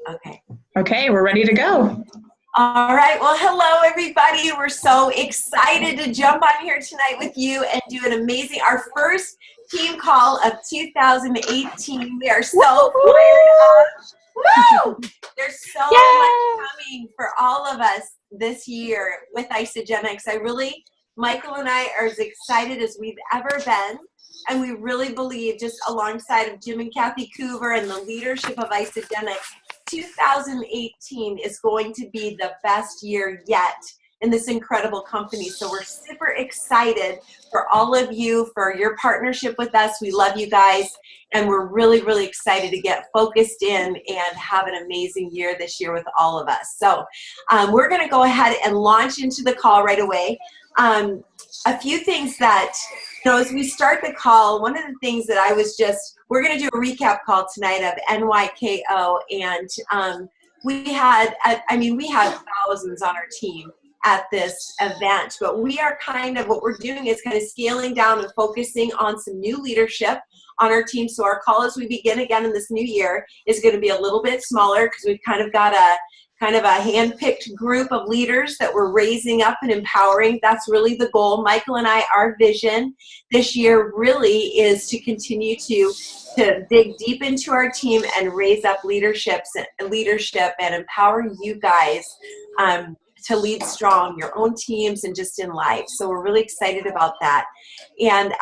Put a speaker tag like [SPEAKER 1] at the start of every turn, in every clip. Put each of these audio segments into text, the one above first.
[SPEAKER 1] Okay.
[SPEAKER 2] Okay, we're ready to go.
[SPEAKER 1] All right. Well, hello, everybody. We're so excited to jump on here tonight with you and do our first team call of 2018. We are so fired up. Woo! There's so much coming for all of us this year with Isogenics. Michael and I are as excited as we've ever been. And we really believe, just alongside of Jim and Kathy Coover and the leadership of Isogenics, 2018 is going to be the best year yet in this incredible company. So we're super excited for all of you, for your partnership with us. We love you guys, and we're really, really excited to get focused in and have an amazing year this year with all of us. So we're going to go ahead and launch into the call right away. A few things that, as we start the call, one of the things that we're going to do a recap call tonight of NYKO, and we had thousands on our team at this event, but what we're doing is kind of scaling down and focusing on some new leadership on our team. So our call as we begin again in this new year is going to be a little bit smaller because we've kind of got a hand-picked group of leaders that we're raising up and empowering. That's really the goal. Michael and I, our vision this year really is to continue to dig deep into our team and raise up leadership and empower you guys to lead strong, your own teams and just in life. So we're really excited about that. And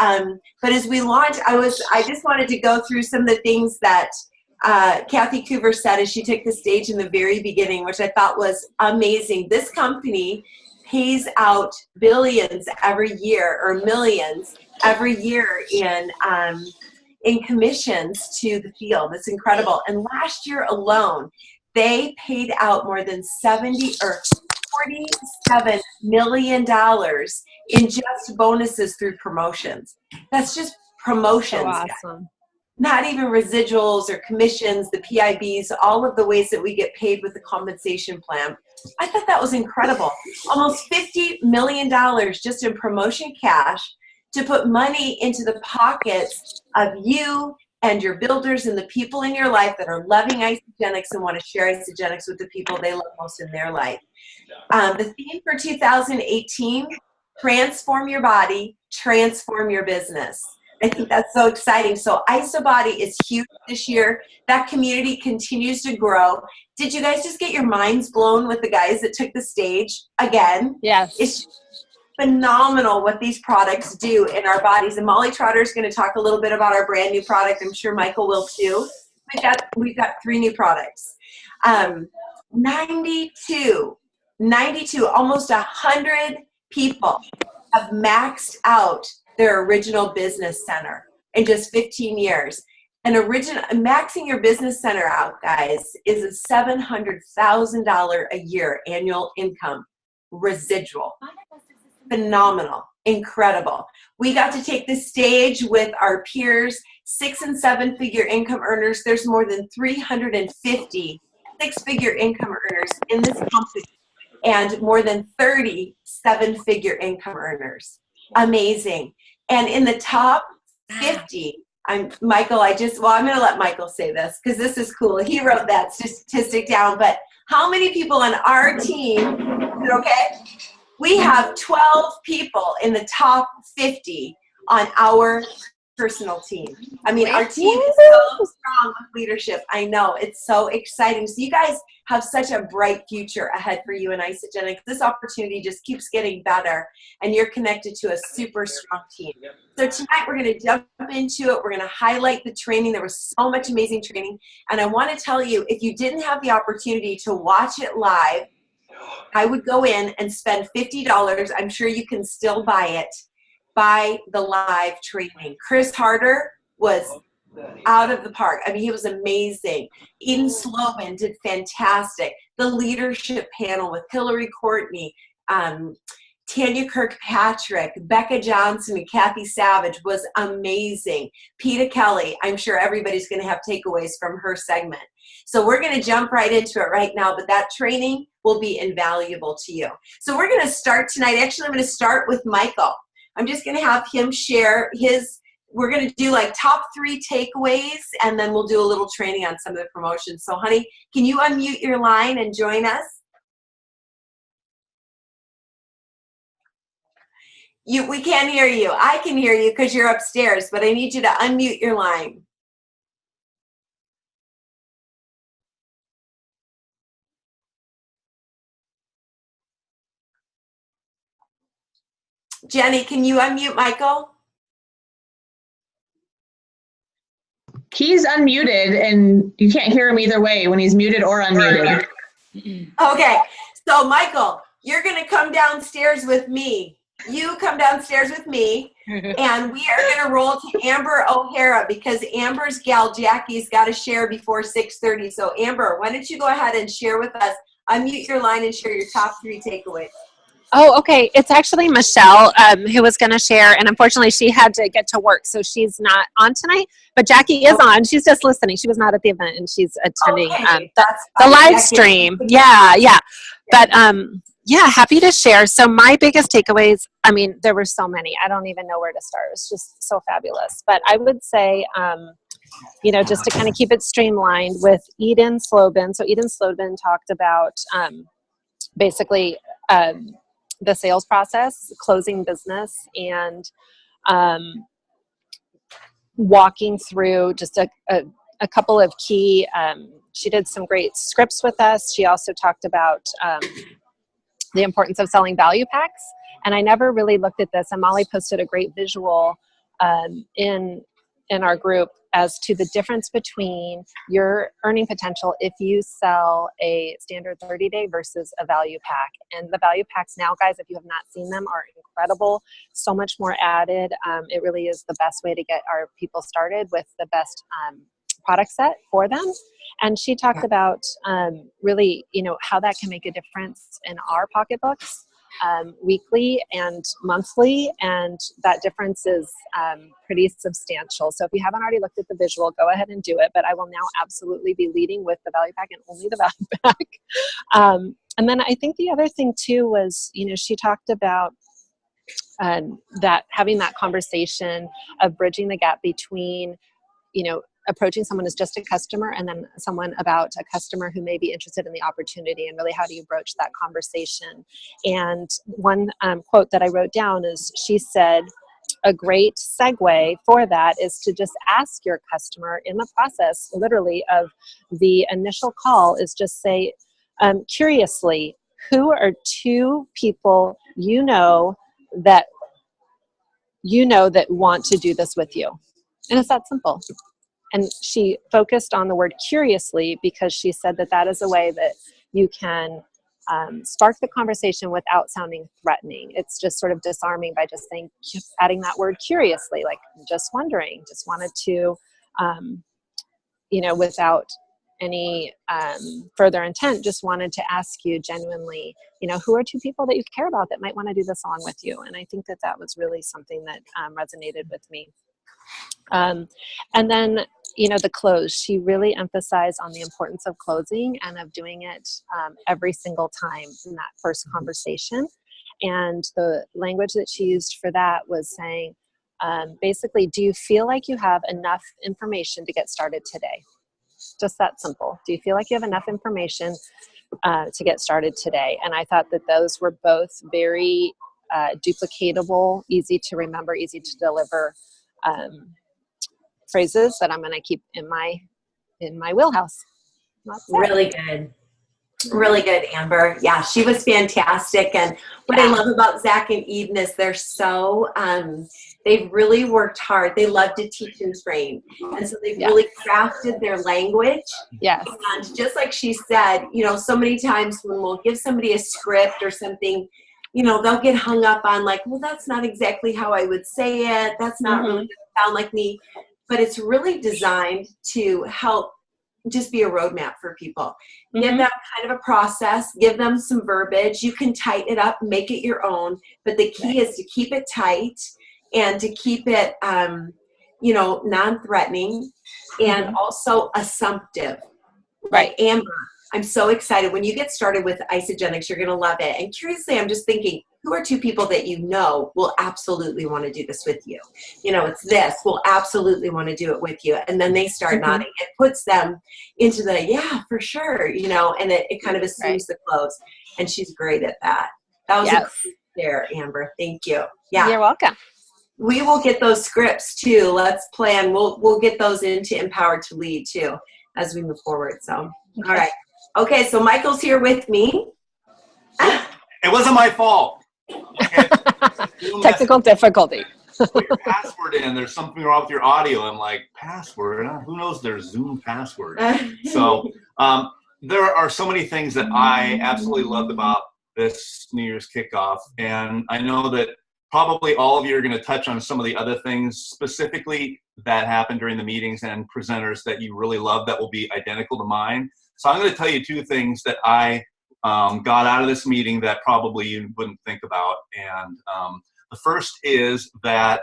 [SPEAKER 1] but as we launch, I just wanted to go through some of the things that Kathy Coover said as she took the stage in the very beginning, which I thought was amazing. This company pays out billions every year, or millions every year in commissions to the field. It's incredible. And last year alone, they paid out more than $47 million in just bonuses through promotions. That's just promotions.
[SPEAKER 3] So awesome.
[SPEAKER 1] Not even residuals or commissions, the PIBs, all of the ways that we get paid with the compensation plan. I thought that was incredible. Almost $50 million just in promotion cash to put money into the pockets of you and your builders and the people in your life that are loving Isogenics and want to share Isogenics with the people they love most in their life. The theme for 2018, transform your body, transform your business. I think that's so exciting. So IsoBody is huge this year. That community continues to grow. Did you guys just get your minds blown with the guys that took the stage again?
[SPEAKER 3] Yes.
[SPEAKER 1] It's phenomenal what these products do in our bodies. And Molly Trotter is going to talk a little bit about our brand new product. I'm sure Michael will too. We've got 3 new products. 92, almost 100 people have maxed out their original business center in just 15 years. And maxing your business center out, guys, is a $700,000 a year annual income residual. Phenomenal, incredible. We got to take the stage with our peers, 6- and 7-figure income earners. There's more than 350 6-figure income earners in this company and more than 30 7-figure income earners. Amazing. And in the top 50, I'm going to let Michael say this because this is cool. He wrote that statistic down, but how many people on our team, okay? We have 12 people in the top 50 on our personal team. I mean, our team is so strong with leadership. I know, it's so exciting. So you guys have such a bright future ahead for you in Isogenics. This opportunity just keeps getting better, and you're connected to a super strong team. So tonight we're going to jump into it. We're going to highlight the training. There was so much amazing training, and I want to tell you, if you didn't have the opportunity to watch it live, I would go in and spend $50. I'm sure you can still buy it. By the live training. Chris Harder was out of the park. I mean, he was amazing. Eden Sloman did fantastic. The leadership panel with Hillary Courtney, Tanya Kirkpatrick, Becca Johnson, and Kathy Savage was amazing. Peta Kelly, I'm sure everybody's going to have takeaways from her segment. So we're going to jump right into it right now, but that training will be invaluable to you. So we're going to start tonight. Actually, I'm going to start with Michael. I'm just going to have him share we're going to do like top 3 takeaways, and then we'll do a little training on some of the promotions. So honey, can you unmute your line and join us? We can't hear you. I can hear you because you're upstairs, but I need you to unmute your line. Jenny, can you unmute Michael?
[SPEAKER 2] He's unmuted, and you can't hear him either way when he's muted or unmuted.
[SPEAKER 1] Okay, so Michael, you're going to come downstairs with me. You come downstairs with me, and we are going to roll to Amber O'Hara because Amber's gal Jackie's got to share before 6:30. So Amber, why don't you go ahead and share with us? Unmute your line and share your top 3 takeaways.
[SPEAKER 3] Oh, okay. It's actually Michelle who was going to share, and unfortunately she had to get to work, so she's not on tonight. But Jackie is on. She's just listening. She was not at the event, and she's attending the live stream. Yeah. But yeah, happy to share. So my biggest takeaways, I mean, there were so many. I don't even know where to start. It's just so fabulous. But I would say, just to kind of keep it streamlined with Eden Slobin. So Eden Slobin talked about basically the sales process, closing business, and walking through just a couple of key, she did some great scripts with us. She also talked about the importance of selling value packs. And I never really looked at this, and Molly posted a great visual in our group as to the difference between your earning potential if you sell a standard 30-day versus a value pack. And the value packs now, guys, if you have not seen them, are incredible. So much more added. It really is the best way to get our people started with the best product set for them. And she talked about really, how that can make a difference in our pocketbooks. Weekly and monthly, and that difference is pretty substantial. So if you haven't already looked at the visual, go ahead and do it, but I will now absolutely be leading with the value pack and only the value pack. And then I think the other thing too was, she talked about that having that conversation of bridging the gap between, approaching someone as just a customer and then someone about a customer who may be interested in the opportunity, and really how do you broach that conversation. And one quote that I wrote down is, she said, a great segue for that is to just ask your customer in the process, literally, of the initial call, is just say, curiously, who are 2 people that want to do this with you? And it's that simple. And she focused on the word curiously because she said that is a way that you can spark the conversation without sounding threatening. It's just sort of disarming by just adding that word curiously, like just wondering, just wanted to, without any further intent, just wanted to ask you genuinely, who are 2 people that you care about that might want to do this along with you? And I think that was really something that resonated with me. And then, the close, she really emphasized on the importance of closing and of doing it every single time in that first conversation. And the language that she used for that was saying, basically, do you feel like you have enough information to get started today? Just that simple. Do you feel like you have enough information to get started today? And I thought that those were both very duplicatable, easy to remember, easy to deliver phrases that I'm going to keep in my wheelhouse.
[SPEAKER 1] Really good, Amber. Yeah, she was fantastic. And what I love about Zach and Eden is they're so they've really worked hard. They love to teach and train, and so they've really crafted their language.
[SPEAKER 3] Yes.
[SPEAKER 1] And just like she said, so many times when we'll give somebody a script or something, they'll get hung up on like, well, that's not exactly how I would say it. That's not really sound like me. But it's really designed to help just be a roadmap for people. Give them kind of a process, give them some verbiage. You can tighten it up, make it your own. But the key is to keep it tight and to keep it, non-threatening and also assumptive.
[SPEAKER 3] Right.
[SPEAKER 1] Like Amber, I'm so excited. When you get started with Isogenics, you're going to love it. And curiously, I'm just thinking, who are two people that you know will absolutely want to do this with you? You know, it's this, we'll absolutely want to do it with you. And then they start nodding. It puts them into the, yeah, for sure, you know, and it kind of assumes the close. And she's great at that. That was a great there, Amber. Thank you. Yeah.
[SPEAKER 3] You're welcome.
[SPEAKER 1] We will get those scripts too. Let's plan. We'll get those into Empowered to Lead too as we move forward. So, all right. Okay, so Michael's here with me.
[SPEAKER 4] It wasn't my fault. Okay.
[SPEAKER 3] Technical difficulty.
[SPEAKER 4] Put your password in. There's something wrong with your audio. I'm like, password? Who knows their Zoom password? So there are so many things that I absolutely loved about this New Year's kickoff. And I know that probably all of you are going to touch on some of the other things specifically that happened during the meetings and presenters that you really love that will be identical to mine. So I'm going to tell you two things that I got out of this meeting that probably you wouldn't think about. And the first is that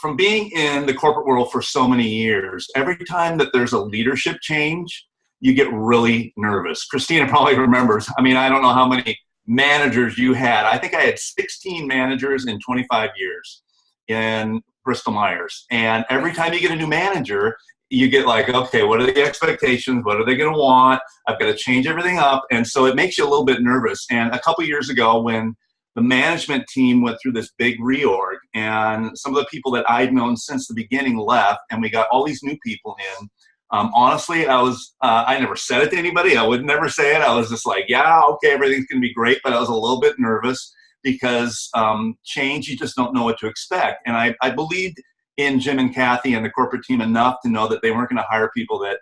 [SPEAKER 4] from being in the corporate world for so many years, every time that there's a leadership change, you get really nervous. Christina probably remembers. I mean, I don't know how many managers you had. I think I had 16 managers in 25 years in Bristol Myers. And every time you get a new manager, you get like, okay, what are the expectations? What are they going to want? I've got to change everything up. And so it makes you a little bit nervous. And a couple years ago, when the management team went through this big reorg and some of the people that I'd known since the beginning left, and we got all these new people in, honestly, I never said it to anybody. I would never say it. I was just like, yeah, okay, everything's going to be great. But I was a little bit nervous because change, you just don't know what to expect. And I believed in Jim and Kathy and the corporate team enough to know that they weren't going to hire people that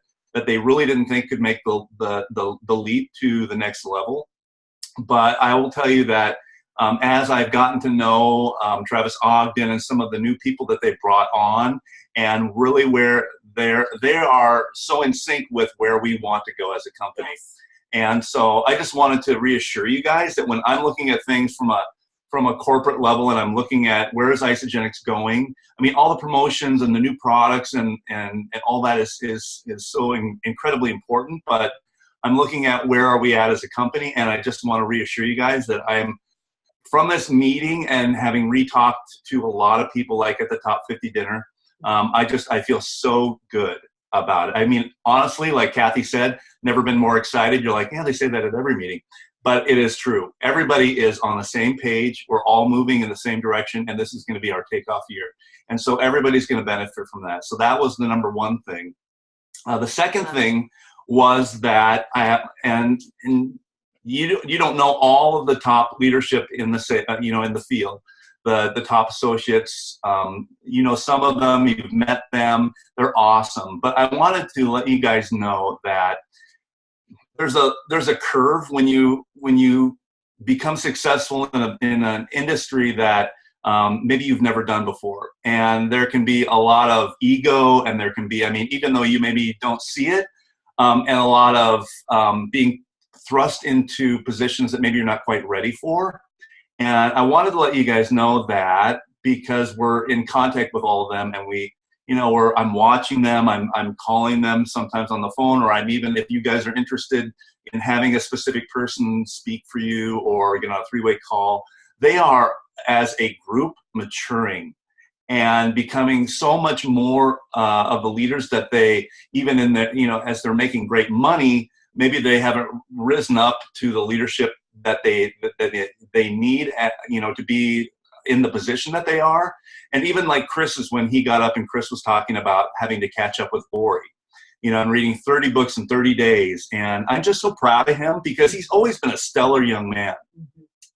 [SPEAKER 4] they really didn't think could make the leap to the next level. But I will tell you that as I've gotten to know Travis Ogden and some of the new people that they brought on, and really where they are so in sync with where we want to go as a company. And so I just wanted to reassure you guys that when I'm looking at things from a corporate level and I'm looking at where is Isagenix going, I mean, all the promotions and the new products and all that is so incredibly important, but I'm looking at where are we at as a company, and I just want to reassure you guys that I'm from this meeting and having re-talked to a lot of people like at the Top 50 dinner, I feel so good about it. I mean, honestly, like Kathy said, never been more excited. You're like, yeah, they say that at every meeting. But it is true. Everybody is on the same page. We're all moving in the same direction, and this is going to be our takeoff year. And so everybody's going to benefit from that. So that was the number one thing. The second thing was that you don't know all of the top leadership in the in the field, the top associates. Some of them, you've met them, they're awesome. But I wanted to let you guys know that there's a curve when you become successful in an industry that maybe you've never done before, and there can be a lot of ego, and there can be, I mean, even though you maybe don't see it, and a lot of being thrust into positions that maybe you're not quite ready for. And I wanted to let you guys know that because we're in contact with all of them, and I'm watching them, I'm calling them sometimes on the phone, or I'm even, if you guys are interested in having a specific person speak for you, or a three-way call, they are, as a group, maturing and becoming so much more of the leaders that they, even in the, as they're making great money, maybe they haven't risen up to the leadership that they need, to be in the position that they are. And even like Chris's, when he got up and Chris was talking about having to catch up with Lori, and reading 30 books in 30 days. And I'm just so proud of him because he's always been a stellar young man.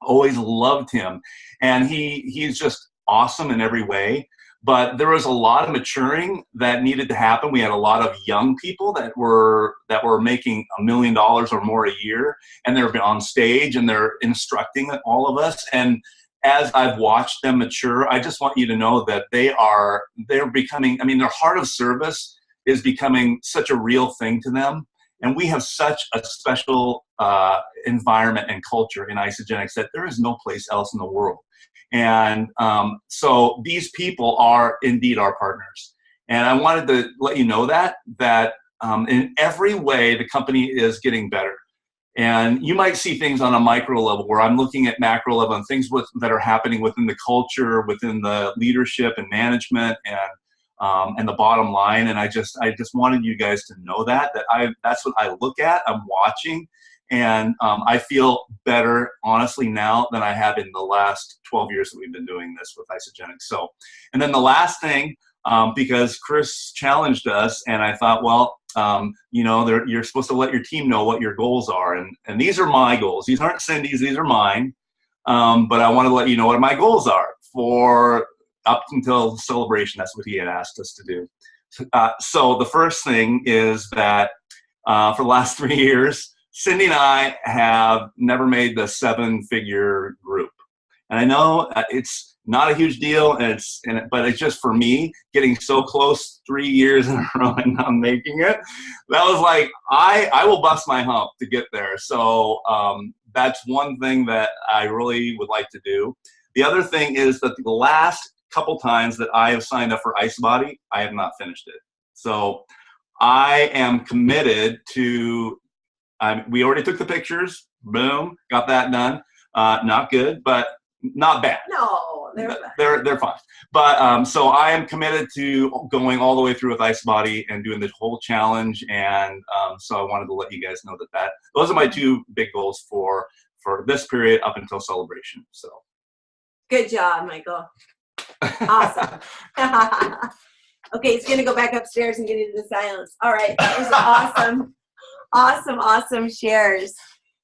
[SPEAKER 4] Always loved him. And he's just awesome in every way. But there was a lot of maturing that needed to happen. We had a lot of young people that were making $1 million or more a year, and they're on stage and they're instructing all of us. And as I've watched them mature, I just want you to know that they're becoming, I mean, their heart of service is becoming such a real thing to them. And we have such a special environment and culture in Isagenix that there is no place else in the world. And so these people are indeed our partners. And I wanted to let you know that in every way, the company is getting better. And you might see things on a micro level where I'm looking at macro level and things that are happening within the culture, within the leadership and management and the bottom line. And I just wanted you guys to know that that's what I look at. I'm watching, and I feel better, honestly, now than I have in the last 12 years that we've been doing this with Isogenics. So, and then the last thing, because Chris challenged us, and I thought, well, you're supposed to let your team know what your goals are, and these are my goals. These aren't Cindy's; these are mine. But I want to let you know what my goals are for up until celebration. That's what he had asked us to do. So the first thing is that for the last 3 years, Cindy and I have never made the 7-figure group. And I know it's not a huge deal, but it's just for me, getting so close 3 years in a row and not making it. That was like, I will bust my hump to get there. So that's one thing that I really would like to do. The other thing is that the last couple times that I have signed up for IceBody, I have not finished it. So I am committed to, we already took the pictures, boom, got that done. Not good, but not bad.
[SPEAKER 1] No,
[SPEAKER 4] they're fine. But so I am committed to going all the way through with IceBody and doing the whole challenge. And so I wanted to let you guys know that those are my 2 big goals for this period up until celebration. So
[SPEAKER 1] good job, Michael. Awesome. Okay, he's gonna go back upstairs and get into the silence. All right, that was awesome shares.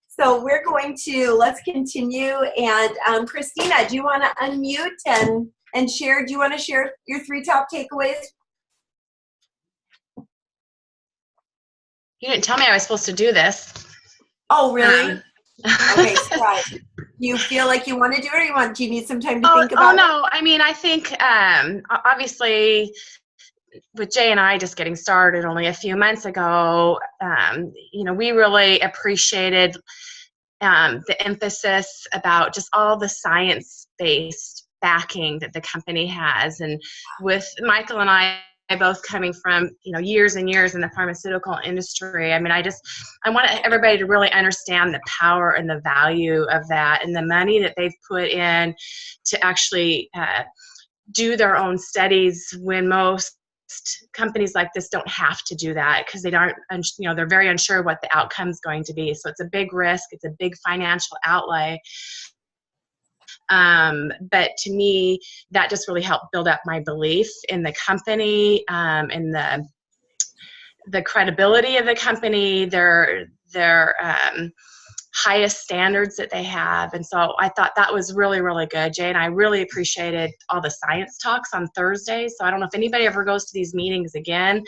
[SPEAKER 1] So we're going to, let's continue. And Christina, do you want to unmute and share? Do you want to share your 3 top takeaways?
[SPEAKER 5] You didn't tell me I was supposed to do this.
[SPEAKER 1] Oh, really? Okay, so you feel like you want to do it, or do you need some time to think about it?
[SPEAKER 5] Oh, no. I mean, I think obviously with Jay and I just getting started only a few months ago, we really appreciated the emphasis about just all the science-based backing that the company has. And with Michael and I both coming from, years and years in the pharmaceutical industry, I mean, I want everybody to really understand the power and the value of that and the money that they've put in to actually do their own studies when most companies like this don't have to do that because they're very unsure what the outcome is going to be. So it's a big risk. It's a big financial outlay. But to me, that just really helped build up my belief in the company, in the credibility of the company, their highest standards that they have. And so I thought that was really, really good. Jay and I really appreciated all the science talks on Thursday. So I don't know if anybody ever goes to these meetings again.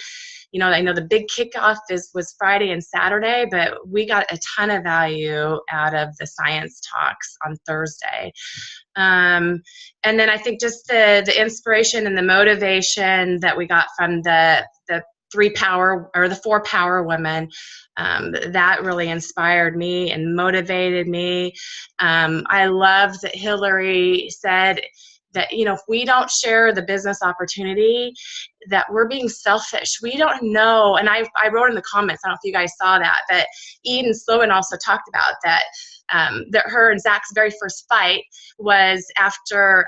[SPEAKER 5] I know the big kickoff was Friday and Saturday, but we got a ton of value out of the science talks on Thursday. And then I think just the inspiration and the motivation that we got from the 4 power women, that really inspired me and motivated me. I love that Hillary said that, if we don't share the business opportunity, that we're being selfish. We don't know. And I wrote in the comments, I don't know if you guys saw that, but Eden Sloan also talked about that, that her and Zach's very first fight was after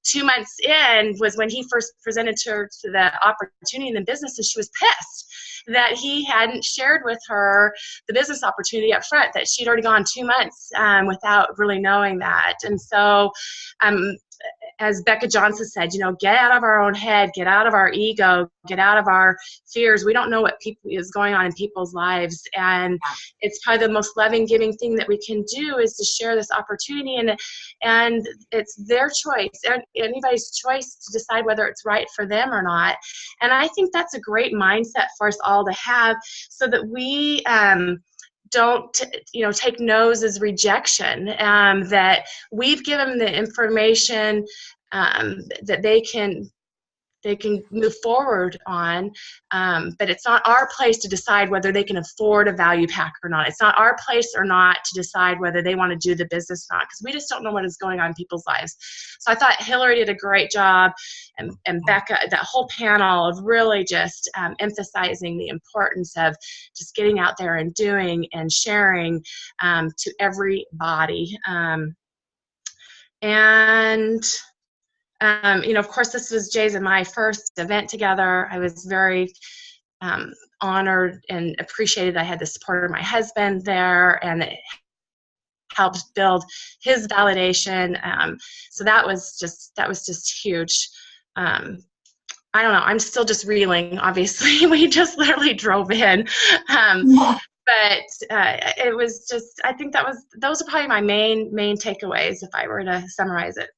[SPEAKER 5] 2 months in was when he first presented her to the opportunity in the business, and she was pissed that he hadn't shared with her the business opportunity up front, that she'd already gone 2 months without really knowing that. And so as Becca Johnson said, get out of our own head, get out of our ego, get out of our fears. We don't know what is going on in people's lives. And it's probably the most loving, giving thing that we can do is to share this opportunity. And it's their choice, anybody's choice to decide whether it's right for them or not. And I think that's a great mindset for us all to have, so that we don't take no's as rejection, that we've given them the information that they can they can move forward on. But it's not our place to decide whether they can afford a value pack or not. It's not our place or not to decide whether they want to do the business or not, because we just don't know what is going on in people's lives. So I thought Hillary did a great job, and Becca, that whole panel of really just emphasizing the importance of just getting out there and doing and sharing to everybody. Of course, this was Jay's and my first event together. I was very honored and appreciated I had the support of my husband there, and it helped build his validation. So that was just huge. I don't know. I'm still just reeling. Obviously, we just literally drove in. But it was just, I think those are probably my main takeaways if I were to summarize it.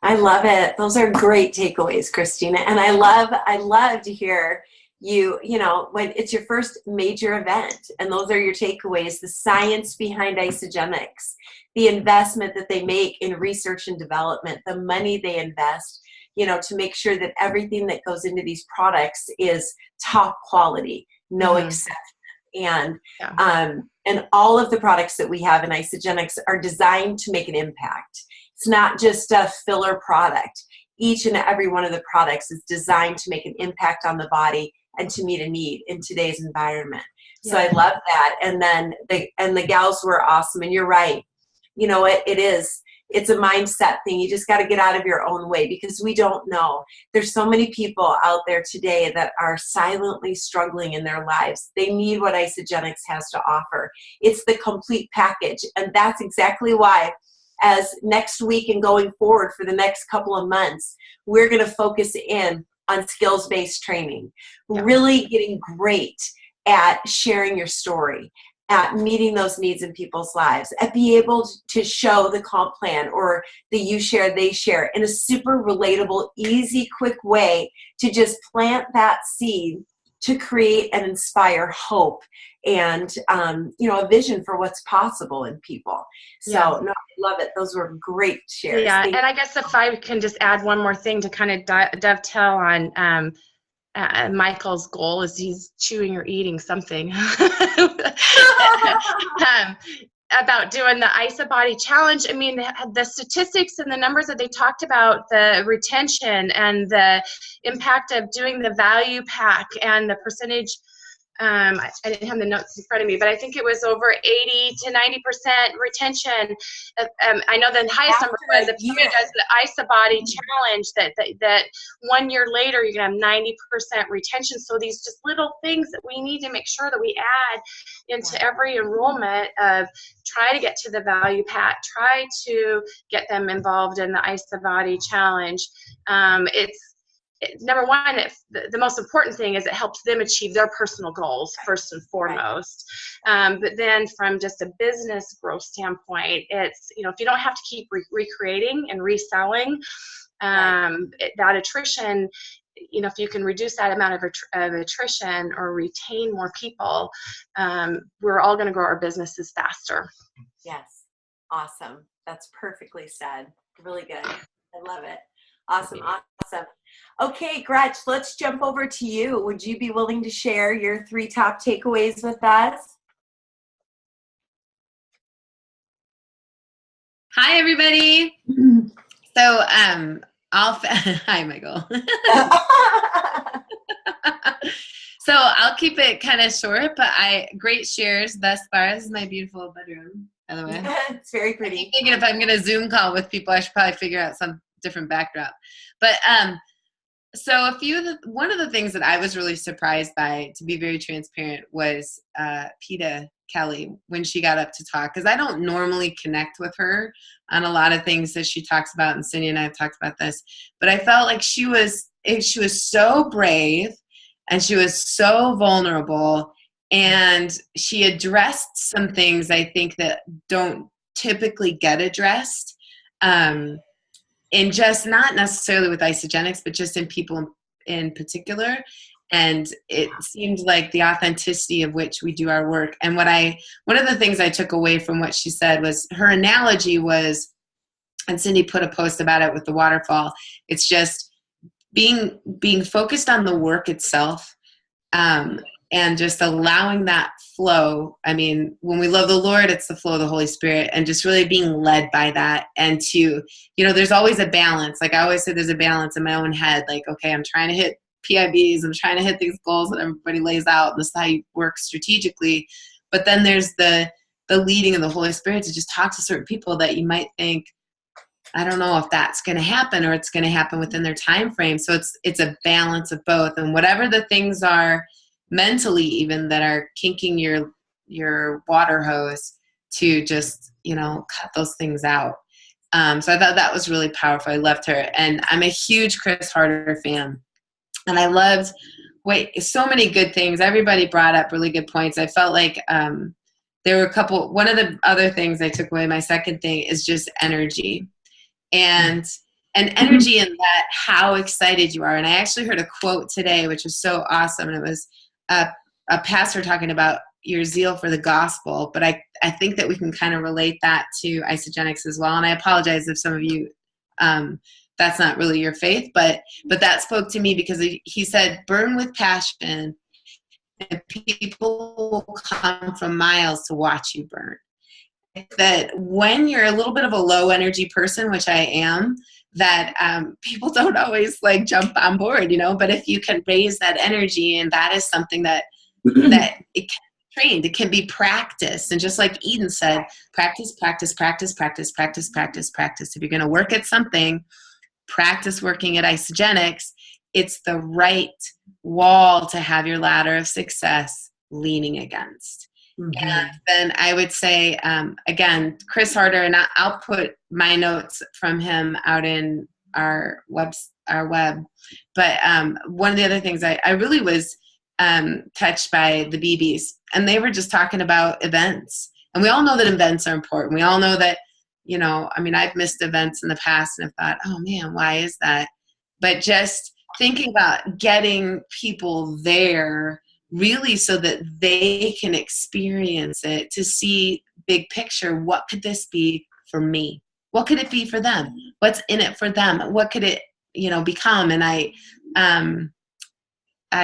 [SPEAKER 1] I love it. Those are great takeaways, Christina. And I love to hear you know, when it's your first major event and those are your takeaways, the science behind Isagenix, the investment that they make in research and development, the money they invest, you know, to make sure that everything that goes into these products is top quality, no exception. And and all of the products that we have in Isagenix are designed to make an impact. It's not just a filler product. Each and every one of the products is designed to make an impact on the body and to meet a need in today's environment. So I love that. And then the gals were awesome. And you're right. You know what it is? It's a mindset thing. You just got to get out of your own way, because we don't know. There's so many people out there today that are silently struggling in their lives. They need what Isagenix has to offer. It's the complete package. And that's exactly why, as next week and going forward for the next couple of months, we're going to focus in on skills-based training, really getting great at sharing your story, at meeting those needs in people's lives, at be able to show the comp plan or the you share, they share in a super relatable, easy, quick way to just plant that seed to create and inspire hope and, a vision for what's possible in people. So no, I love it. Those were great shares.
[SPEAKER 5] Yeah, and I guess if I can just add one more thing to kind of dovetail on Michael's goal, is he's chewing or eating something about doing the ISA Body Challenge. I mean, the statistics and the numbers that they talked about, the retention and the impact of doing the value pack and the percentage. I didn't have the notes in front of me, but I think it was over 80 to 90% retention. I know the highest number was if somebody does the ISA Body Challenge, that 1 year later you're gonna have 90% retention. So these just little things that we need to make sure that we add into every enrollment of try to get to the value pack, try to get them involved in the ISA Body Challenge. Number one, the most important thing is it helps them achieve their personal goals first and foremost. But then from just a business growth standpoint, it's, if you don't have to keep recreating and reselling, that attrition, if you can reduce that amount of attrition or retain more people, we're all going to grow our businesses faster.
[SPEAKER 1] Yes. Awesome. That's perfectly said. Really good. I love it. Awesome. Okay, Gretch, let's jump over to you. Would you be willing to share your 3 top takeaways with us?
[SPEAKER 6] Hi, everybody. So, hi, Michael. So I'll keep it kind of short, but great shares thus far. This is my beautiful bedroom, by the way.
[SPEAKER 1] It's very pretty.
[SPEAKER 6] I'm thinking if I'm going to Zoom call with people, I should probably figure out some different backdrop. But so one of the things that I was really surprised by, to be very transparent, was Peta Kelly when she got up to talk, because I don't normally connect with her on a lot of things that she talks about, and Cindy and I have talked about this, but I felt like she was so brave and she was so vulnerable, and she addressed some things I think that don't typically get addressed. And just not necessarily with Isagenix, but just in people in particular. And it seemed like the authenticity of which we do our work. And one of the things I took away from what she said was her analogy was, and Cindy put a post about it with the waterfall, it's just being focused on the work itself, and just allowing that flow. I mean, when we love the Lord, it's the flow of the Holy Spirit, and just really being led by that. And to, there's always a balance. Like I always say, there's a balance in my own head. Like, okay, I'm trying to hit PIBs. I'm trying to hit these goals that everybody lays out. And this is how you work strategically. But then there's the leading of the Holy Spirit to just talk to certain people that you might think, I don't know if that's going to happen, or it's going to happen within their time frame. So it's a balance of both. And whatever the things are mentally, even, that are kinking your water hose, to just, cut those things out. So I thought that was really powerful. I loved her. And I'm a huge Chris Harder fan. And I loved, so many good things. Everybody brought up really good points. I felt like there were one of the other things I took away, my second thing, is just energy. And energy in that, how excited you are. And I actually heard a quote today, which was so awesome. And it was a pastor talking about your zeal for the gospel. But I think that we can kind of relate that to Isagenix as well. And I apologize if some of you, that's not really your faith, but that spoke to me, because he said, burn with passion, and people will come from miles to watch you burn. That when you're a little bit of a low energy person, which I am, that people don't always like jump on board, but if you can raise that energy, and that is something that it can be trained, it can be practiced. And just like Eden said, practice, practice, practice, practice, practice, practice, practice. If you're going to work at something, practice working at Isagenix. It's the right wall to have your ladder of success leaning against. Mm-hmm. And then I would say, again, Chris Harder, and I'll put my notes from him out in our web. But one of the other things I really was touched by the BBs, and they were just talking about events. And we all know that events are important. We all know that, I've missed events in the past and have thought, oh man, why is that? But just thinking about getting people there, really, so that they can experience it, to see big picture. What could this be for me? What could it be for them? What's in it for them? What could it, become? And I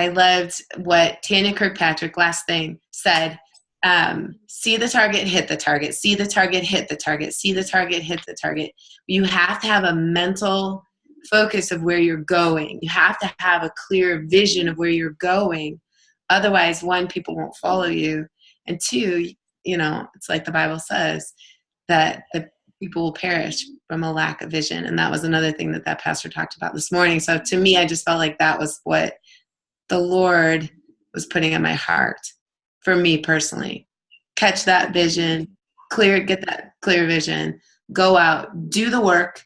[SPEAKER 6] loved what Tanya Kirkpatrick, last thing, said. See the target, hit the target. See the target, hit the target. See the target, hit the target. You have to have a mental focus of where you're going. You have to have a clear vision of where you're going. Otherwise, one, people won't follow you. And two, it's like the Bible says, that the people will perish from a lack of vision. And that was another thing that pastor talked about this morning. So to me, I just felt like that was what the Lord was putting in my heart for me personally. Catch that vision, get that clear vision, go out, do the work,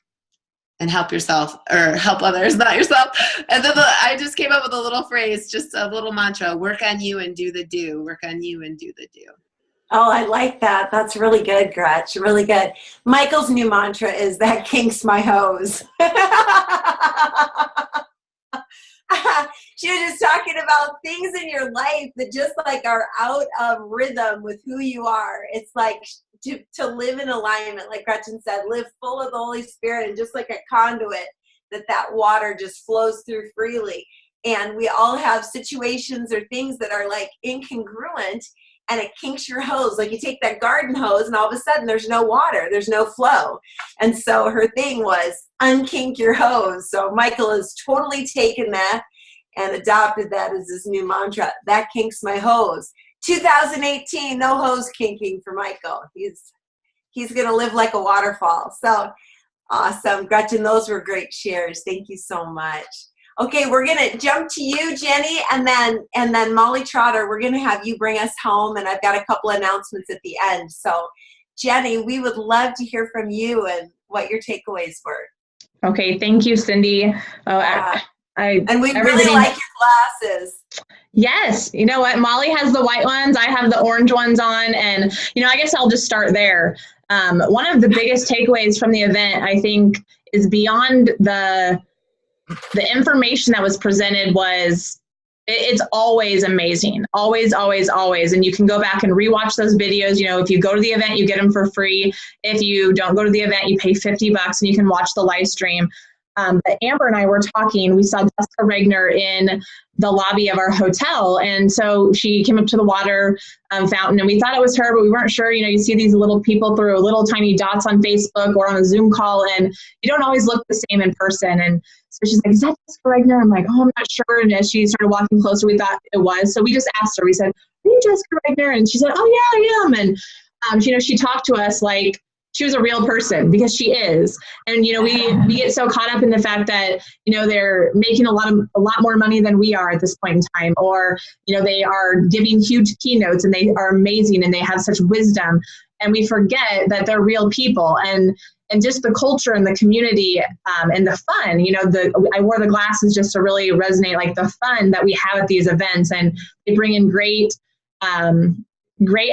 [SPEAKER 6] and help yourself, or help others, not yourself. And then I just came up with a little phrase, just a little mantra: work on you and do the do. Work on you and do the do.
[SPEAKER 1] Oh, I like that. That's really good, Gretch. Really good. Michael's new mantra is that kinks my hose. She was just talking about things in your life that just like are out of rhythm with who you are. It's like to live in alignment, like Gretchen said, live full of the Holy Spirit, and just like a conduit, that water just flows through freely. And we all have situations or things that are like incongruent, and it kinks your hose. Like you take that garden hose and all of a sudden there's no water, there's no flow. And so her thing was unkink your hose. So Michael has totally taken that and adopted that as his new mantra. That kinks my hose. 2018, no hose kinking for Michael. He's going to live like a waterfall. So awesome. Gretchen, those were great shares. Thank you so much. Okay, we're going to jump to you, Jenny, and then Molly Trotter, we're going to have you bring us home, and I've got a couple announcements at the end. So, Jenny, we would love to hear from you and what your takeaways were.
[SPEAKER 2] Okay, thank you, Cindy.
[SPEAKER 1] And we really like your glasses.
[SPEAKER 2] Yes. You know what? Molly has the white ones. I have the orange ones on. And, I guess I'll just start there. One of the biggest takeaways from the event, I think, is beyond the information that was presented was, it's always amazing. Always, always, always. And you can go back and rewatch those videos. If you go to the event, you get them for free. If you don't go to the event, you pay $50 and you can watch the live stream. But Amber and I were talking, we saw Jessica Regner in the lobby of our hotel. And so she came up to the water fountain, and we thought it was her, but we weren't sure. You see these little people through little tiny dots on Facebook or on a Zoom call, and you don't always look the same in person. And so she's like, is that Jessica Regner? I'm like, oh, I'm not sure. And as she started walking closer, we thought it was. So we just asked her, we said, are you Jessica Regner? And she said, oh yeah, I am. And she talked to us like she was a real person, because she is. And, we get so caught up in the fact that, they're making a lot more money than we are at this point in time, or, they are giving huge keynotes and they are amazing and they have such wisdom. And we forget that they're real people, and just the culture and the community and the fun, I wore the glasses just to really resonate, like the fun that we have at these events. And they bring in great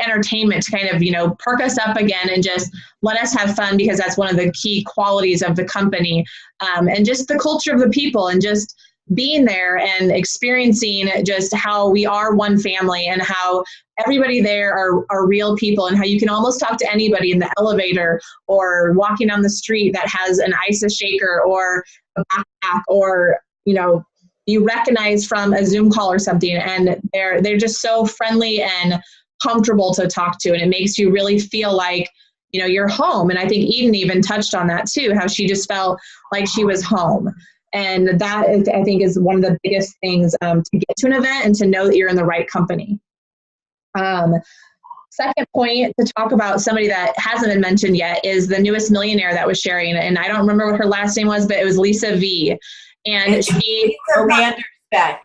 [SPEAKER 2] entertainment to kind of, perk us up again and just let us have fun, because that's one of the key qualities of the company. And just the culture of the people, and just being there and experiencing just how we are one family, and how everybody there are real people, and how you can almost talk to anybody in the elevator or walking down the street that has an ISA shaker or a backpack, or, you recognize from a Zoom call or something, and they're just so friendly and comfortable to talk to, and it makes you really feel like you're home. And I think Eden even touched on that too, how she just felt like she was home. And that is, I think, is one of the biggest things to get to an event and to know that you're in the right company. Second point to talk about somebody that hasn't been mentioned yet is the newest millionaire that was sharing, and I don't remember what her last name was, but it was Lisa V. And she Vanderfeck.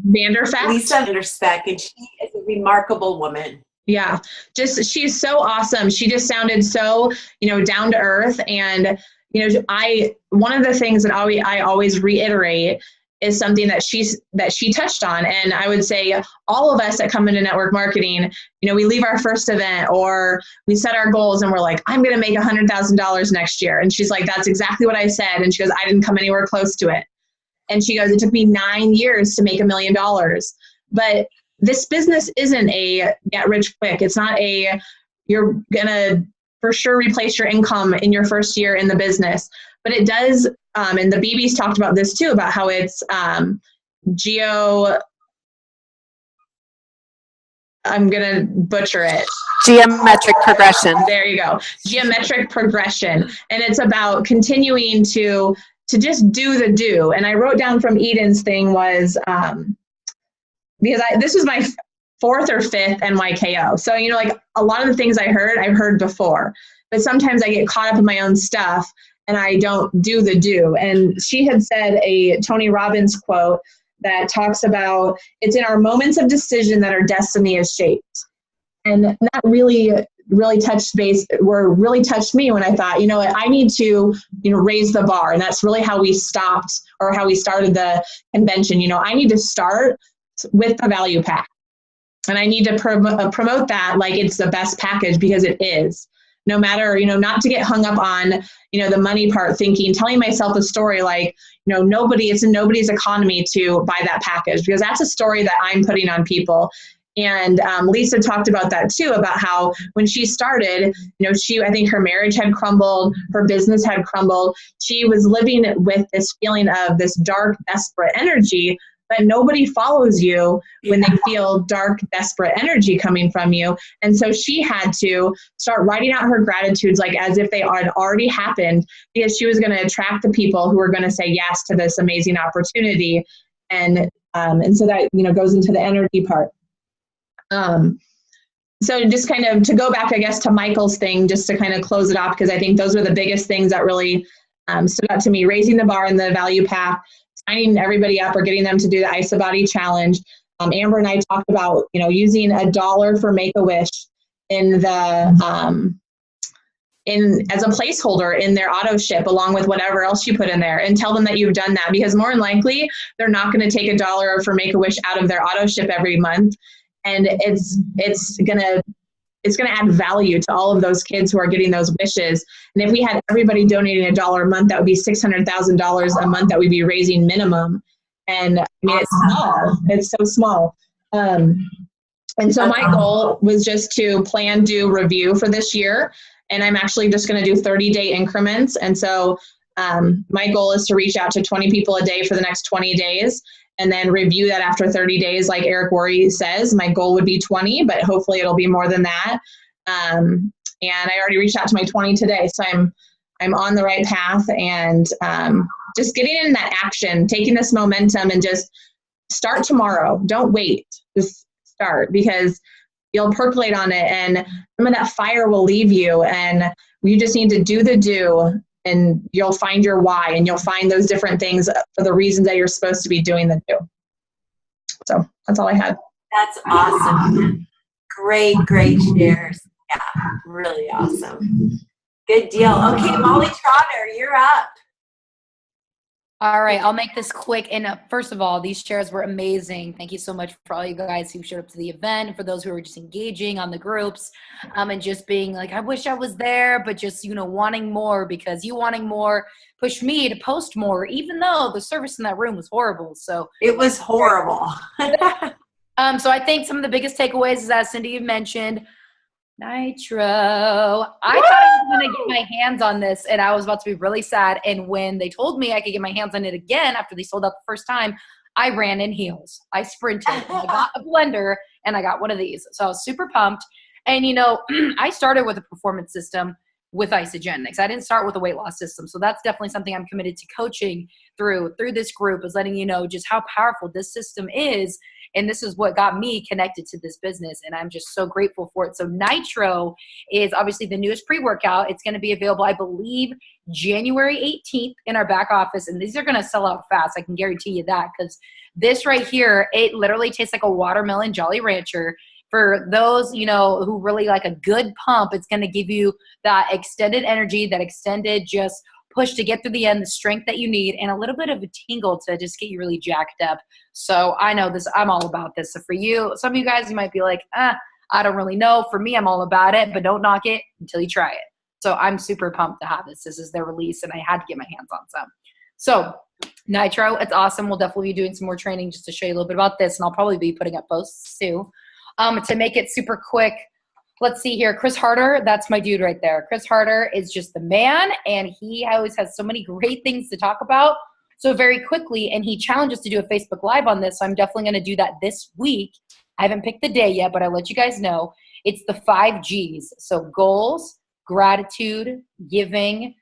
[SPEAKER 1] Lisa Vanderfeck, and she is a remarkable woman.
[SPEAKER 2] Yeah, she's so awesome. She just sounded so, down to earth. And, one of the things that I always reiterate is something that she touched on. And I would say all of us that come into network marketing, we leave our first event or we set our goals and we're like, I'm going to make $100,000 next year. And she's like, that's exactly what I said. And she goes, I didn't come anywhere close to it. And she goes, it took me 9 years to make $1 million. But this business isn't a get rich quick. It's not you're going to for sure replace your income in your first year in the business. But it does, and the BBs talked about this too, about how it's I'm going to butcher it.
[SPEAKER 3] Geometric progression.
[SPEAKER 2] There you go. Geometric progression. And it's about continuing to just do the do. And I wrote down from Eden's thing was, because this was my fourth or fifth NYKO. So, like a lot of the things I've heard before, but sometimes I get caught up in my own stuff and I don't do the do. And she had said a Tony Robbins quote that talks about, it's in our moments of decision that our destiny is shaped. And that really touched me when I thought, I need to, raise the bar. And that's really how we started the convention. I need to start with the value pack. And I need to promote that like it's the best package, because it is. No matter, not to get hung up on, the money part, telling myself a story like, it's in nobody's economy to buy that package, because that's a story that I'm putting on people. And Lisa talked about that too, about how when she started, I think her marriage had crumbled, her business had crumbled. She was living with this feeling of this dark, desperate energy, but nobody follows you when they feel dark, desperate energy coming from you. And so she had to start writing out her gratitudes like as if they had already happened, because she was going to attract the people who were going to say yes to this amazing opportunity. And so that, goes into the energy part. So just kind of to go back, I guess, to Michael's thing, just to kind of close it off, because I think those were the biggest things that really stood out to me: raising the bar in the value pack, signing everybody up or getting them to do the ISA Body Challenge. Amber and I talked about, using $1 for Make-A-Wish in the as a placeholder in their auto ship, along with whatever else you put in there, and tell them that you've done that, because more than likely they're not going to take $1 for Make-A-Wish out of their auto ship every month. And it's gonna add value to all of those kids who are getting those wishes. And if we had everybody donating $1 a month, that would be $600,000 a month that we'd be raising minimum. And I mean, it's small. It's so small. And so my goal was just to do review for this year. And I'm actually just going to do 30-day increments. And so My goal is to reach out to 20 people a day for the next 20 days and then review that after 30 days. Like Eric Worre says, my goal would be 20, but hopefully it'll be more than that. And I already reached out to my 20 today. So I'm on the right path, and just getting in that action, taking this momentum, and just start tomorrow. Don't wait. Just start, because you'll percolate on it, and some of that fire will leave you, and you just need to do the do, and you'll find your why, and you'll find those different things for the reasons that you're supposed to be doing the do. So that's all I had.
[SPEAKER 1] That's awesome. Great shares. Yeah, really awesome. Good deal. Okay, Molly Trotter, you're up.
[SPEAKER 7] All right, I'll make this quick. And first of all, these shares were amazing. Thank you so much for all you guys who showed up to the event, and for those who were just engaging on the groups, and just being like, I wish I was there, but just, wanting more, because you wanting more pushed me to post more, even though the service in that room was horrible. So
[SPEAKER 1] it was horrible.
[SPEAKER 7] So I think some of the biggest takeaways is, as Cindy mentioned, Nitro. I thought I was going to get my hands on this, and I was about to be really sad. And when they told me I could get my hands on it again after they sold out the first time, I ran in heels. I sprinted. I got a blender, and I got one of these. So I was super pumped. And, I started with a performance system with Isagenix. I didn't start with a weight loss system. So that's definitely something I'm committed to coaching through this group, is letting you know just how powerful this system is. And this is what got me connected to this business, and I'm just so grateful for it. So Nitro is obviously the newest pre-workout. It's going to be available, I believe, January 18th in our back office, and these are going to sell out fast. I can guarantee you that, because this right here, it literally tastes like a watermelon Jolly Rancher. For those, who really like a good pump, it's going to give you that extended energy, that extended just push to get through the end, the strength that you need, and a little bit of a tingle to just get you really jacked up. So I know this, I'm all about this. So for you, some of you guys, you might be like, I don't really know. For me, I'm all about it, but don't knock it until you try it. So I'm super pumped to have this. This is their release, and I had to get my hands on some. So Nitro, it's awesome. We'll definitely be doing some more training just to show you a little bit about this, and I'll probably be putting up posts too. To make it super quick, let's see here. Chris Harder, that's my dude right there. Chris Harder is just the man, and he always has so many great things to talk about. So very quickly, and he challenged us to do a Facebook Live on this, so I'm definitely going to do that this week. I haven't picked the day yet, but I'll let you guys know. It's the 5 Gs. So goals, gratitude, giving,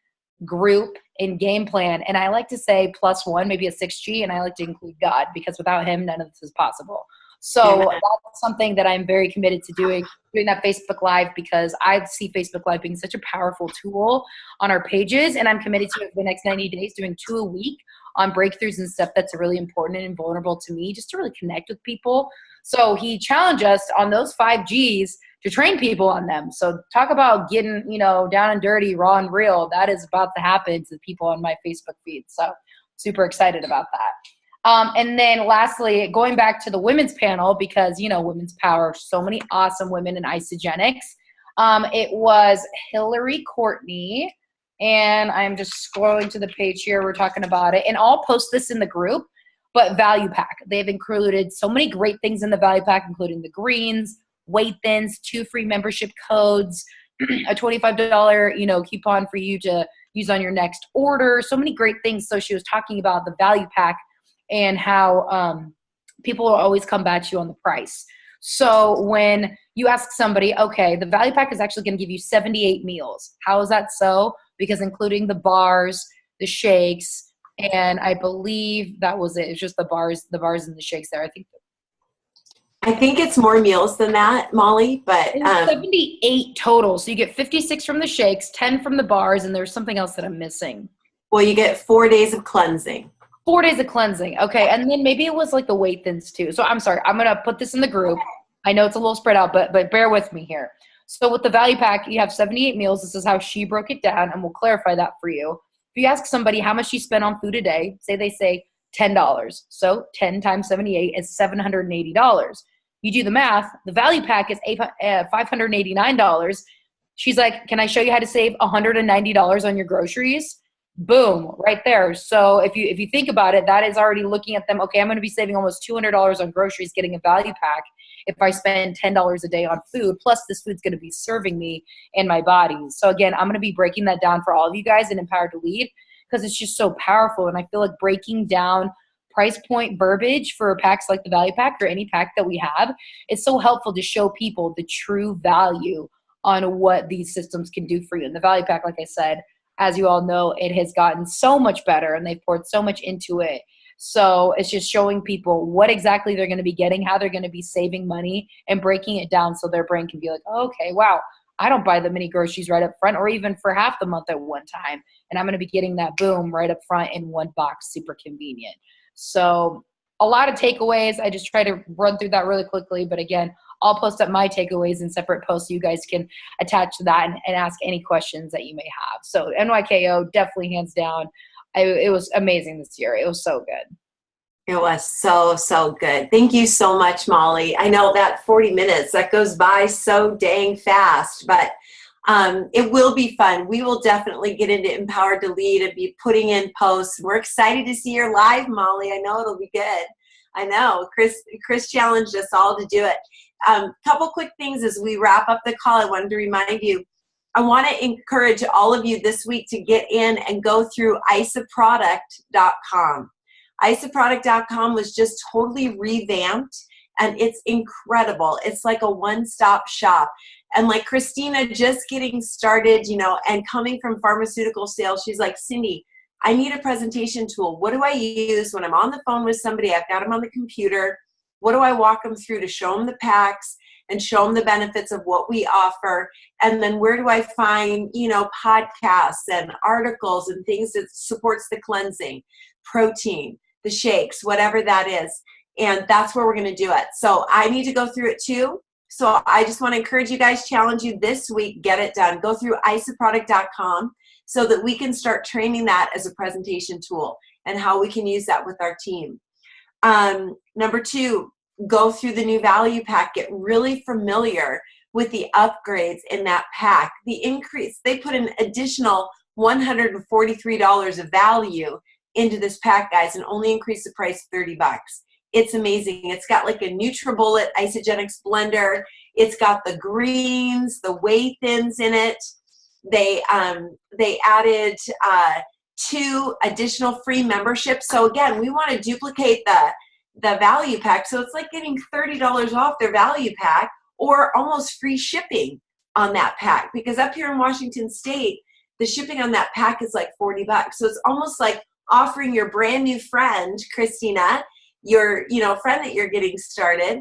[SPEAKER 7] group, and game plan. And I like to say +1, maybe a 6G, and I like to include God, because without him, none of this is possible. So that's something that I'm very committed to doing that Facebook Live, because I see Facebook Live being such a powerful tool on our pages, and I'm committed to it for the next 90 days, doing 2 a week on breakthroughs and stuff that's really important and vulnerable to me, just to really connect with people. So he challenged us on those 5 Gs to train people on them. So talk about getting, down and dirty, raw and real. That is about to happen to people on my Facebook feed. So super excited about that. And then lastly, going back to the women's panel, because, women's power, so many awesome women in Isagenix. It was Hillary Courtney, and I'm just scrolling to the page here. We're talking about it, and I'll post this in the group, but Value Pack. They've included so many great things in the Value Pack, including the greens, weight thins, 2 free membership codes, a $25, coupon for you to use on your next order. So many great things. So she was talking about the Value Pack and how people will always come back to you on the price. So when you ask somebody, okay, the Value Pack is actually going to give you 78 meals. How is that so? Because including the bars, the shakes, and I believe that was it. It's just the bars and the shakes there. I think
[SPEAKER 1] it's more meals than that, Molly, but
[SPEAKER 7] 78 total. So you get 56 from the shakes, 10 from the bars, and there's something else that I'm missing.
[SPEAKER 1] Well, you get 4 days of cleansing.
[SPEAKER 7] 4 days of cleansing. Okay. And then maybe it was like the weight thins too. So I'm sorry. I'm going to put this in the group. I know it's a little spread out, but bear with me here. So with the Value Pack, you have 78 meals. This is how she broke it down, and we'll clarify that for you. If you ask somebody how much you spend on food a day, they say $10. So 10 times 78 is $780. You do the math. The Value Pack is $589. She's like, can I show you how to save $190 on your groceries? Boom, right there. So if you think about it, that is already looking at them, okay, I'm going to be saving almost $200 on groceries getting a Value Pack if I spend $10 a day on food, plus this food's going to be serving me and my body. So again, I'm going to be breaking that down for all of you guys in Empowered to Lead, because it's just so powerful. And I feel like breaking down price point verbiage for packs like the value pack or any pack that we have, it's so helpful to show people the true value on what these systems can do for you. And the value pack, like I said, as you all know, it has gotten so much better and they've poured so much into it. So it's just showing people what exactly they're going to be getting, how they're going to be saving money, and breaking it down so their brain can be like, oh, okay, wow, I don't buy the mini groceries right up front or even for half the month at one time. And I'm going to be getting that boom right up front in one box, super convenient. So a lot of takeaways. I just try to run through that really quickly. But again, I'll post up my takeaways in separate posts so you guys can attach to that and ask any questions that you may have. So NYKO, definitely hands down. It was amazing this year. It was so good.
[SPEAKER 1] It was so, so good. Thank you so much, Molly. I know that 40 minutes, that goes by so dang fast, but it will be fun. We will definitely get into Empowered to Lead and be putting in posts. We're excited to see your live, Molly. I know it'll be good. I know. Chris challenged us all to do it. Couple quick things as we wrap up the call. I wanted to remind you, I want to encourage all of you this week to get in and go through isaproduct.com. isaproduct.com was just totally revamped, and it's incredible. It's like a one-stop shop. And like Christina just getting started, you know, and coming from pharmaceutical sales, she's like, Cindy, I need a presentation tool. What do I use when I'm on the phone with somebody? I've got them on the computer. What do I walk them through to show them the packs and show them the benefits of what we offer? And then where do I find, you know, podcasts and articles and things that supports the cleansing, protein, the shakes, whatever that is. And that's where we're going to do it. So I need to go through it too. So I just want to encourage you guys, challenge you this week, get it done. Go through isaproduct.com so that we can start training that as a presentation tool and how we can use that with our team. Number 2, go through the new value pack. Get really familiar with the upgrades in that pack. The increase, they put an additional $143 of value into this pack, guys, and only increase the price $30. It's amazing. It's got like a NutriBullet Isogenics blender. It's got the greens, the whey thins in it. They added 2 additional free memberships. So again, we want to duplicate the value pack. So it's like getting $30 off their value pack or almost free shipping on that pack. Because up here in Washington State, the shipping on that pack is like $40. So it's almost like offering your brand new friend, Christina, your friend that you're getting started,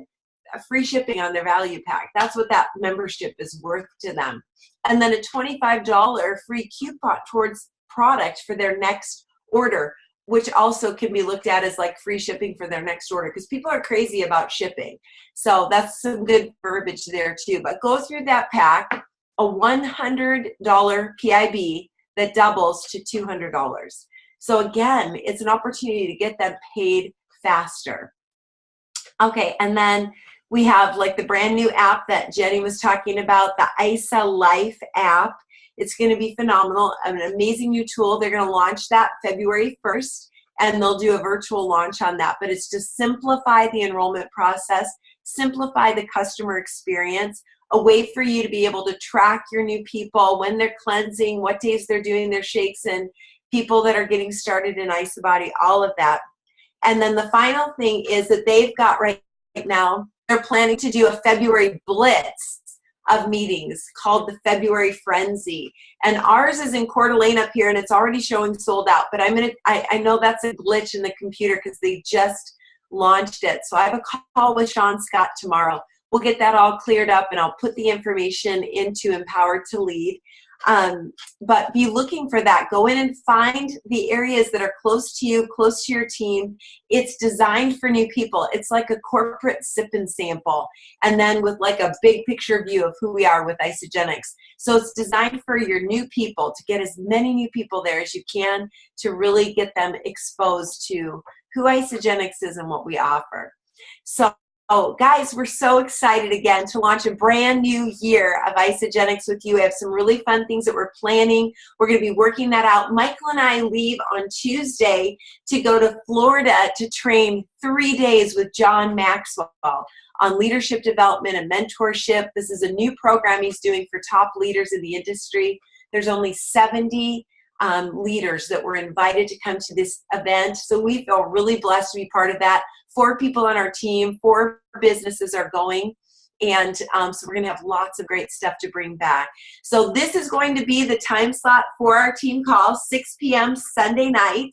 [SPEAKER 1] free shipping on their value pack. That's what that membership is worth to them. And then a $25 free coupon towards product for their next order, which also can be looked at as like free shipping for their next order because people are crazy about shipping. So that's some good verbiage there too. But go through that pack, a $100 PIB that doubles to $200. So again, it's an opportunity to get them paid faster. Okay, and then we have like the brand new app that Jenny was talking about, the ISA Life app. It's going to be phenomenal, an amazing new tool. They're going to launch that February 1st, and they'll do a virtual launch on that. But it's to simplify the enrollment process, simplify the customer experience, a way for you to be able to track your new people, when they're cleansing, what days they're doing their shakes, and people that are getting started in IsaBody, all of that. And then the final thing is that they've got right now, they're planning to do a February blitz of meetings called the February Frenzy. And ours is in Coeur d'Alene up here, and it's already showing sold out. But I know that's a glitch in the computer because they just launched it. So I have a call with Sean Scott tomorrow. We'll get that all cleared up, and I'll put the information into Empowered to Lead. But be looking for that. Go in and find the areas that are close to you, close to your team. It's designed for new people. It's like a corporate sip and sample, and then with like a big picture view of who we are with Isogenics. So it's designed for your new people, to get as many new people there as you can to really get them exposed to who Isogenics is and what we offer. So guys, we're so excited again to launch a brand new year of Isogenics with you. We have some really fun things that we're planning. We're going to be working that out. Michael and I leave on Tuesday to go to Florida to train 3 days with John Maxwell on leadership development and mentorship. This is a new program he's doing for top leaders in the industry. There's only 70 leaders that were invited to come to this event. So we feel really blessed to be part of that. 4 people on our team, 4 businesses are going. And so we're going to have lots of great stuff to bring back. So this is going to be the time slot for our team call, 6 p.m. Sunday night.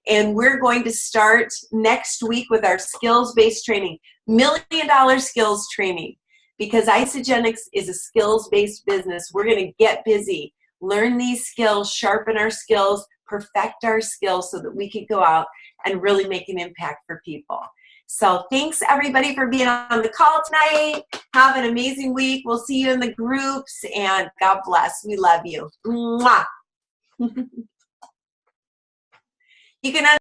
[SPEAKER 1] And we're going to start next week with our skills-based training, $1 million skills training. Because Isogenics is a skills-based business, we're going to get busy, learn these skills, sharpen our skills, perfect our skills so that we can go out and really make an impact for people. So thanks everybody for being on the call tonight. Have an amazing week. We'll see you in the groups, and God bless. We love you. Mwah. You can